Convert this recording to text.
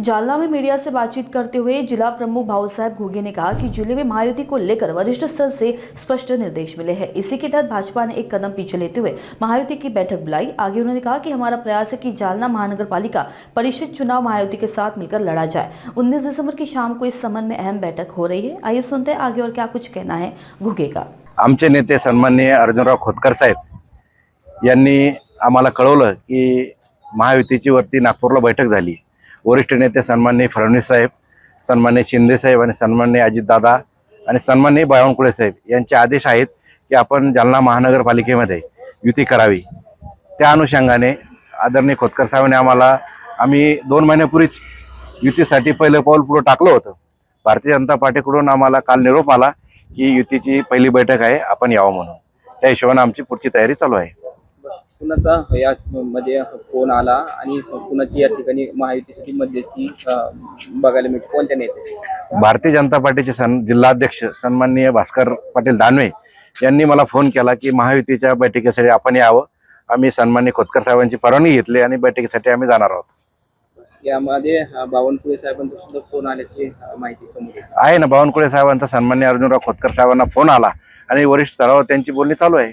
जालना में मीडिया से बातचीत करते हुए जिला प्रमुख भाऊसाहेब घुगे ने कहा कि जिले में महायुति को लेकर वरिष्ठ स्तर से स्पष्ट निर्देश मिले हैं। इसी के तहत भाजपा ने एक कदम पीछे लेते हुए महायुति की बैठक बुलाई। आगे उन्होंने कहा कि हमारा प्रयास है कि जालना महानगर पालिका परिषद चुनाव महायुति के साथ मिलकर लड़ा जाए। 19 दिसंबर की शाम को इस संबंध में अहम बैठक हो रही है। आइए सुनते हैं आगे और क्या कुछ कहना है घुगे का। आमचे नेते सन्माननीय अर्जुनराव खोतकर साहेब यांनी आम्हाला कळवलं की महायुतीची वरती नागपूरला बैठक झाली। वरिष्ठ नेते सन्माननीय फडणवीस साहेब, सन्माननीय शिंदे साहेब आणि सन्माननीय अजितदादा आणि सन्माननीय बावनकुळे साहेब यांचे आदेश आहेत की आपण जालना महानगरपालिकेमध्ये युती करावी। त्या अनुषंगाने आदरणीय खोतकर साहेबांनी आम्ही 2 महिन्यापूर्वीच युतीसाठी पहिलं पाऊल पुढे टाकलं होतं। भारतीय जनता पार्टीकडून आम्हाला काल निरोप आला की युतीची पहिली बैठक आहे, आपण यावं म्हणून। त्या हिशोबाने आमची पुढची तयारी चालू आहे। कुणाचा या मध्ये फोन आला आणि कुणाची या ठिकाणी महायुतीसाठी मध्यस्थी बघायला मिळते, कोणत्या नेते? भारतीय जनता पार्टीचे जिल्हाध्यक्ष सन्माननीय भास्कर पाटील दानवे यांनी मला फोन केला की महायुतीच्या बैठकीसाठी आपण यावं। आम्ही सन्माननीय खोतकर साहेबांची परवानगी घेतली आणि बैठकीसाठी आम्ही जाणार आहोत। यामध्ये बावनकुळे साहेबांचा सुद्धा फोन आल्याची माहिती समोर आहे ना। बावनकुळे साहेबांचा सन्माननीय अर्जुनराव खोतकर साहेबांना फोन आला आणि वरिष्ठ स्तरावर त्यांची बोलणी चालू आहे।